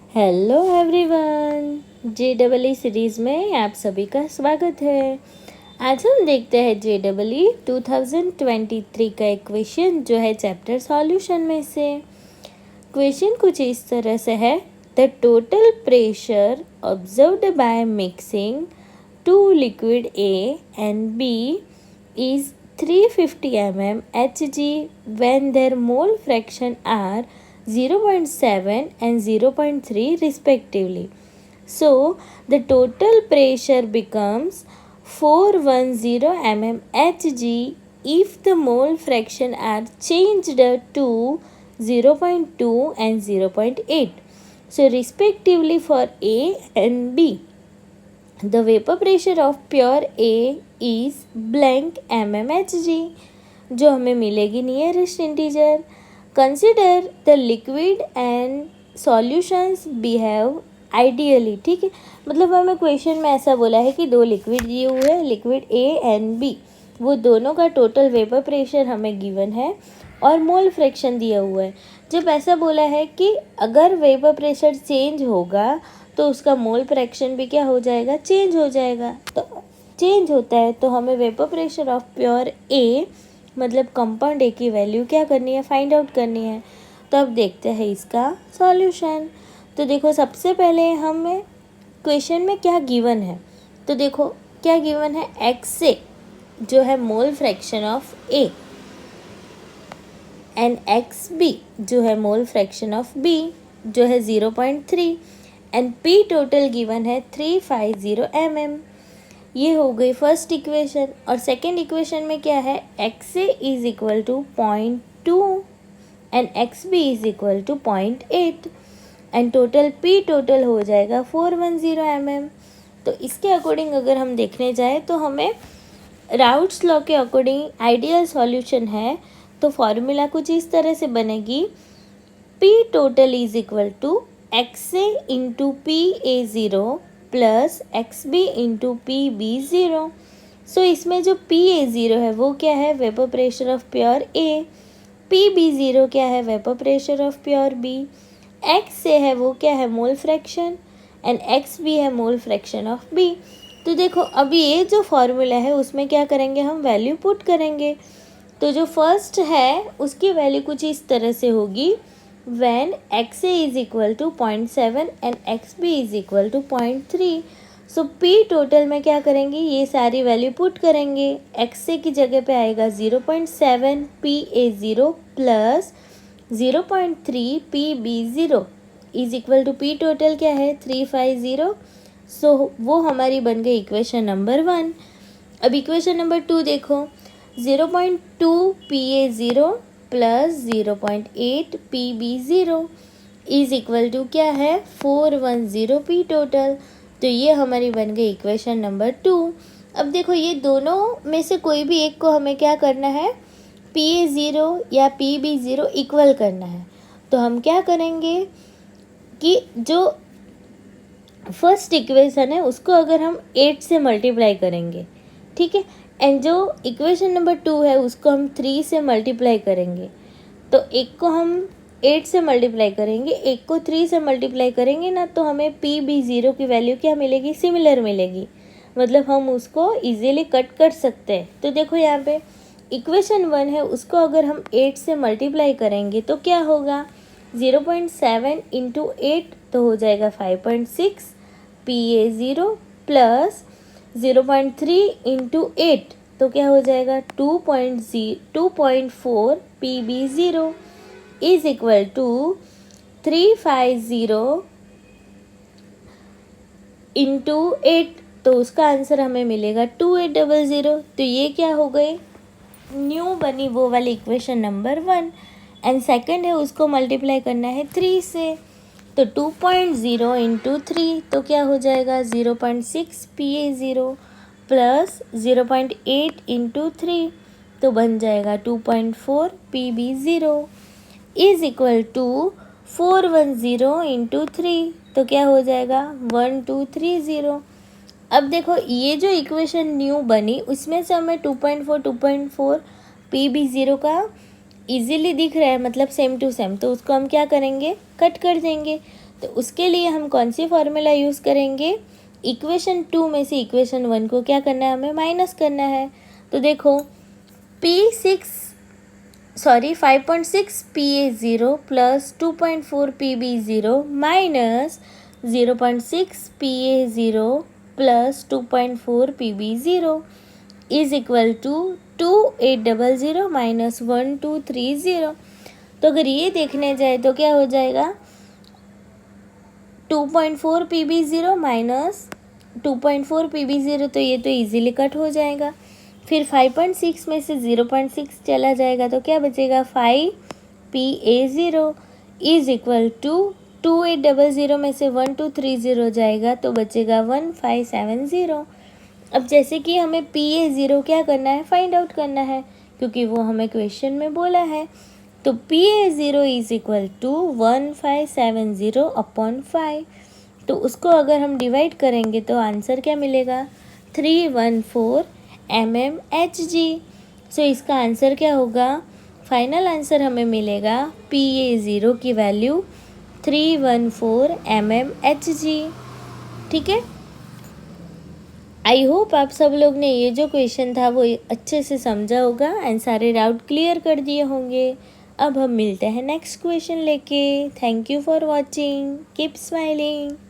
Hello everyone, JEE series में आप सभी का स्वागत है। आज हम देखते हैं JEE 2023 का एक क्वेश्चन जो है चैप्टर सॉल्यूशन में से। क्वेश्चन कुछ इस तरह से है, the total pressure observed by mixing two liquid A and B is 350 mm Hg when their mole fraction are 0.7 and 0.3 respectively. So, the total pressure becomes 410 mm Hg if the mole fraction are changed to 0.2 and 0.8. So, respectively for A and B. The vapor pressure of pure A is blank mmHg जो हमें मिलेगी nearest integer. Consider the liquid and solutions behave ideally. ठीक है, मतलब हमें question में ऐसा बोला है कि दो लिक्विड दिए हुए हैं, लिक्विड A एंड B, वो दोनों का टोटल वेपर प्रेशर हमें गिवन है और मोल फ्रैक्शन दिया हुआ है। जब ऐसा बोला है कि अगर वेपर प्रेशर चेंज होगा तो उसका मोल फ्रैक्शन भी क्या हो जाएगा, चेंज हो जाएगा। तो चेंज होता है तो हमें vapour pressure of pure A मतलब कंपाउंड A की वैल्यू क्या करनी है, फाइंड आउट करनी है। तो अब देखते हैं इसका सॉल्यूशन। तो देखो सबसे पहले हमें क्वेश्चन में क्या गिवन है, तो देखो क्या गिवन है, XA जो है mole fraction of A and XB जो है मोल फ्रैक्शन ऑफ B जो है 0.3 एंड P टोटल गिवन है 350 mm। ये हो गई फर्स्ट इक्वेशन। और सेकंड इक्वेशन में क्या है, XA is equal to 0.2 and XB is equal to 0.8 and total P total हो जाएगा 410 mm। तो इसके अकॉर्डिंग अगर हम देखने जाए तो हमें राउट्स लॉ के अकॉर्डिंग आइडियल सॉल्यूशन है। तो फॉर्मूला कुछ इस तरह से बनेगी, P total is equal to XA into PA0 plus XB into PB0। So इसमें जो PA0 है वो क्या है, vapour pressure of pure A, PB0 क्या है, vapour pressure of pure B, XA है वो क्या है, मोल फ्रैक्शन, एंड XB है मोल फ्रैक्शन ऑफ B। तो देखो अभी ये जो फॉर्मूला है उसमें क्या करेंगे, हम वैल्यू पुट करेंगे। तो जो फर्स्ट है उसकी वैल्यू कुछ इस तरह से होगी, when XA is equal to 0.7 and XB is equal to 0.3। So P total में क्या करेंगे, ये सारी वैल्यू पुट करेंगे। XA की जगह पे आएगा 0.7 PA0 plus 0.3 PB0 is equal to P total क्या है 350। सो वो हमारी बन गई इक्वेशन नंबर 1। अब इक्वेशन नंबर 2 देखो, 0.2 PA0 plus 0.8 PB0 is equal to क्या है 410 P टोटल। तो ये हमारी बन गई इक्वेशन नंबर 2। अब देखो ये दोनों में से कोई भी एक को हमें क्या करना है, PA0 या PB0 इक्वल करना है। तो हम क्या करेंगे कि जो फर्स्ट इक्वेशन है उसको अगर हम 8 से मल्टीप्लाई करेंगे, ठीक है, एंड जो इक्वेशन नंबर 2 है उसको हम 3 से मल्टीप्लाई करेंगे। तो एक को हम 8 से मल्टीप्लाई करेंगे, एक को 3 से मल्टीप्लाई करेंगे ना, तो हमें PB0 की वैल्यू क्या मिलेगी, सिमिलर मिलेगी। मतलब हम उसको इजीली कट कर सकते हैं। तो देखो यहाँ पे इक्वेशन 1 है उसको अगर हम 8 से मल्टीप्लाई करेंगे तो क्या होगा, 0.7 इंटू 8 तो हो जाएगा 5.6 PA0 प्लस 0.3 इंटू 8 तो क्या हो जाएगा 2.4 PB0 is equal to 350 into 8। तो उसका आंसर हमें मिलेगा 2800। तो ये क्या हो गई, न्यू बनी वो वाली इक्वेशन नंबर 1। एंड सेकंड है उसको मल्टीप्लाई करना है 3 से। तो 2.0 इंटू 3 तो क्या हो जाएगा 0.6 PA0 प्लस 0.8 इंटू 3 तो बन जाएगा 2.4 PB0 is equal to 410 into 3 तो क्या हो जाएगा 1230। अब देखो ये जो इक्वेशन न्यू बनी उसमें से हमें 2.4 PB0 का इजीली दिख रहा है, मतलब सेम टू सेम, तो उसको हम क्या करेंगे, कट कर देंगे। तो उसके लिए हम कौन सी फॉर्मूला यूज़ करेंगे, इक्वेशन 2 में से इक्वेशन 1 को क्या करना है, हमें माइनस करना है। तो देखो 5.6 PA0 plus 2.4 PB0 minus 0.6 PA0 plus 2.4 PB0 is equal to 2800 minus 1230। तो अगर ये देखने जाए तो क्या हो जाएगा, 2.4 PB0 माइनस 2.4 PB0, तो ये तो इजीली कट हो जाएगा। फिर 5.6 में से 0.6 चला जाएगा तो क्या बचेगा, 5 PA0 इज इक्वल टू 2800 में से 1230 जाएगा तो बचेगा 1570। अब जैसे कि हमें PA0 क्या करना है, फाइंड आउट करना है, क्योंकि वो हमें क्वेश्चन में बोला है। तो PA0 is equal to 1570 upon 5। तो उसको अगर हम डिवाइड करेंगे तो आंसर क्या मिलेगा, 314 mmHg। सो इसका आंसर क्या होगा, फाइनल आंसर हमें मिलेगा PA0 की वैल्यू 314 mmHg। ठीक है, आई होप आप सब लोग ने ये जो क्वेश्चन था वो अच्छे से समझा होगा एंड सारे डाउट क्लियर कर दिए होंगे। अब हम मिलते हैं नेक्स्ट क्वेश्चन लेके। Thank you for watching, keep smiling.